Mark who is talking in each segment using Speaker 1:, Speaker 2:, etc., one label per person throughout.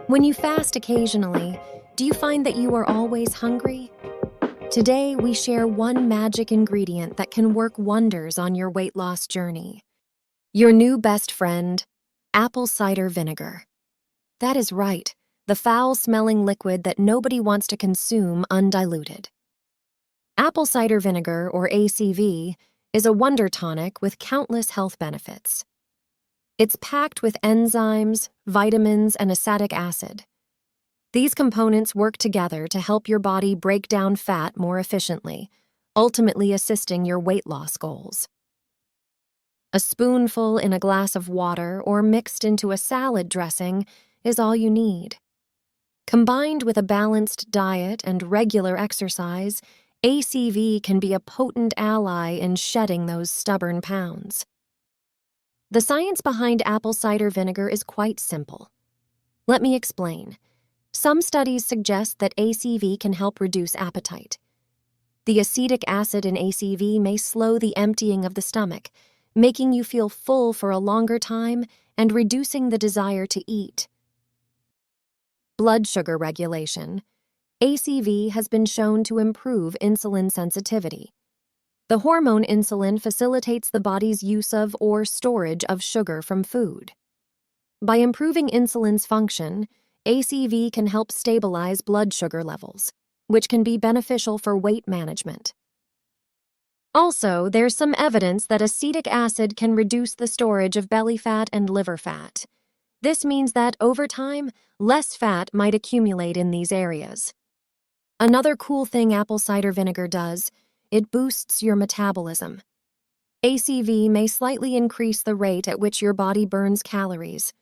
Speaker 1: When you fast occasionally, do you find that you are always hungry? Today, we share one magic ingredient that can work wonders on your weight loss journey. Your new best friend, apple cider vinegar. That is right, the foul-smelling liquid that nobody wants to consume undiluted. Apple cider vinegar, or ACV, is a wonder tonic with countless health benefits. It's packed with enzymes, vitamins, and acetic acid. These components work together to help your body break down fat more efficiently, ultimately assisting your weight loss goals. A spoonful in a glass of water or mixed into a salad dressing is all you need. Combined with a balanced diet and regular exercise, ACV can be a potent ally in shedding those stubborn pounds. The science behind apple cider vinegar is quite simple. Let me explain. Some studies suggest that ACV can help reduce appetite. The acetic acid in ACV may slow the emptying of the stomach, making you feel full for a longer time and reducing the desire to eat. Blood sugar regulation. ACV has been shown to improve insulin sensitivity. The hormone insulin facilitates the body's use of or storage of sugar from food. By improving insulin's function, ACV can help stabilize blood sugar levels, which can be beneficial for weight management. Also, there's some evidence that acetic acid can reduce the storage of belly fat and liver fat. This means that, over time, less fat might accumulate in these areas. Another cool thing apple cider vinegar does, it boosts your metabolism. ACV may slightly increase the rate at which your body burns calories.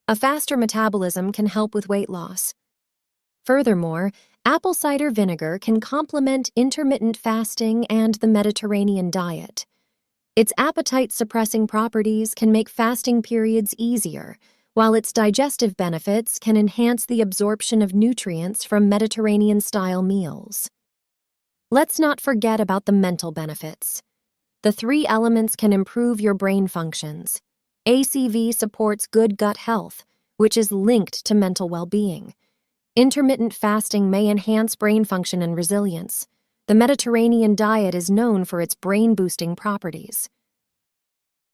Speaker 1: A faster metabolism can help with weight loss. Furthermore, apple cider vinegar can complement intermittent fasting and the Mediterranean diet. Its appetite-suppressing properties can make fasting periods easier, while its digestive benefits can enhance the absorption of nutrients from Mediterranean-style meals. Let's not forget about the mental benefits. The three elements can improve your brain functions. ACV supports good gut health, which is linked to mental well-being. Intermittent fasting may enhance brain function and resilience. The Mediterranean diet is known for its brain-boosting properties.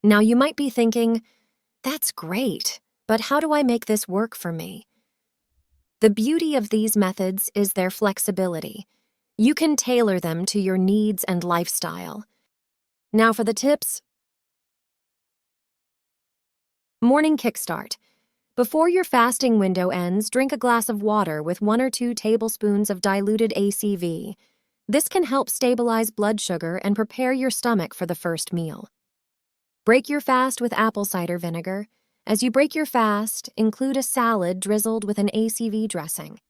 Speaker 1: Now you might be thinking, that's great, but how do I make this work for me? The beauty of these methods is their flexibility. You can tailor them to your needs and lifestyle. Now for the tips. Morning kickstart. Before your fasting window ends, drink a glass of water with 1 or 2 tablespoons of diluted ACV. This can help stabilize blood sugar and prepare your stomach for the first meal. Break your fast with apple cider vinegar. As you break your fast, include a salad drizzled with an ACV dressing.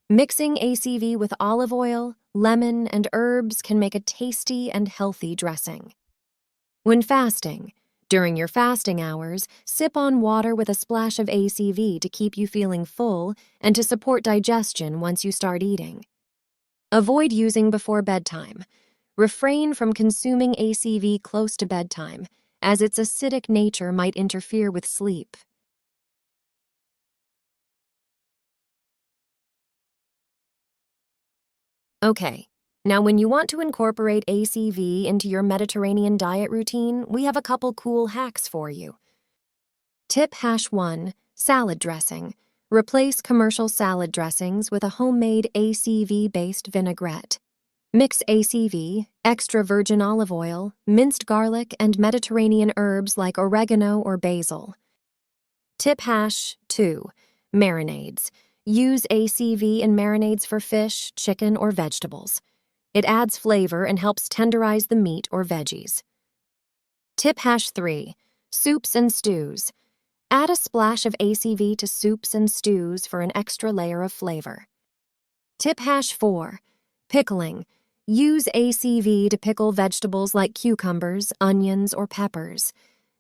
Speaker 1: Mixing ACV with olive oil, lemon, and herbs can make a tasty and healthy dressing. When fasting, during your fasting hours, sip on water with a splash of ACV to keep you feeling full and to support digestion once you start eating. Avoid using before bedtime. Refrain from consuming ACV close to bedtime, as its acidic nature might interfere with sleep. Okay, now when you want to incorporate ACV into your Mediterranean diet routine, we have a couple cool hacks for you. Tip #1, salad dressing. Replace commercial salad dressings with a homemade ACV-based vinaigrette. Mix ACV, extra virgin olive oil, minced garlic, and Mediterranean herbs like oregano or basil. Tip #2, marinades. Use ACV in marinades for fish, chicken, or vegetables. It adds flavor and helps tenderize the meat or veggies. Tip #3, soups and stews. Add a splash of ACV to soups and stews for an extra layer of flavor. Tip #4, pickling. Use ACV to pickle vegetables like cucumbers, onions, or peppers.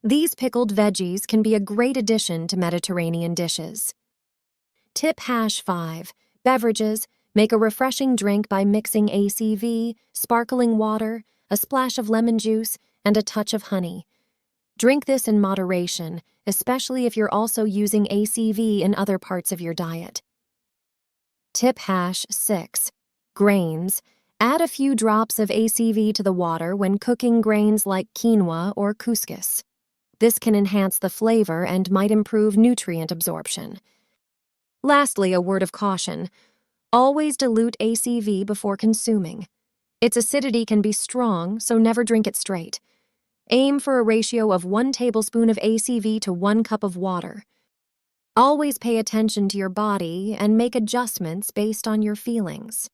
Speaker 1: These pickled veggies can be a great addition to Mediterranean dishes. Tip #5, beverages. Make a refreshing drink by mixing ACV, sparkling water, a splash of lemon juice, and a touch of honey. Drink this in moderation, especially if you're also using ACV in other parts of your diet. Tip hash 6. Grains. Add a few drops of ACV to the water when cooking grains like quinoa or couscous. This can enhance the flavor and might improve nutrient absorption. Lastly, a word of caution. Always dilute ACV before consuming. Its acidity can be strong, so never drink it straight. Aim for a ratio of 1 tablespoon of ACV to 1 cup of water. Always pay attention to your body and make adjustments based on your feelings.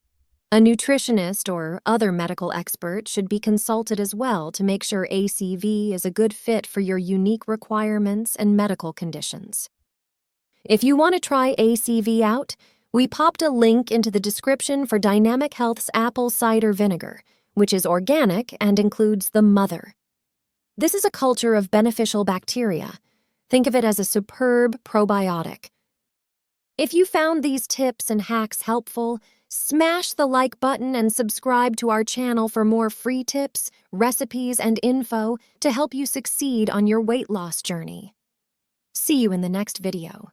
Speaker 1: A nutritionist or other medical expert should be consulted as well to make sure ACV is a good fit for your unique requirements and medical conditions. If you want to try ACV out, we popped a link into the description for Dynamic Health's apple cider vinegar, which is organic and includes the mother. This is a culture of beneficial bacteria. Think of it as a superb probiotic. If you found these tips and hacks helpful, smash the like button and subscribe to our channel for more free tips, recipes, and info to help you succeed on your weight loss journey. See you in the next video.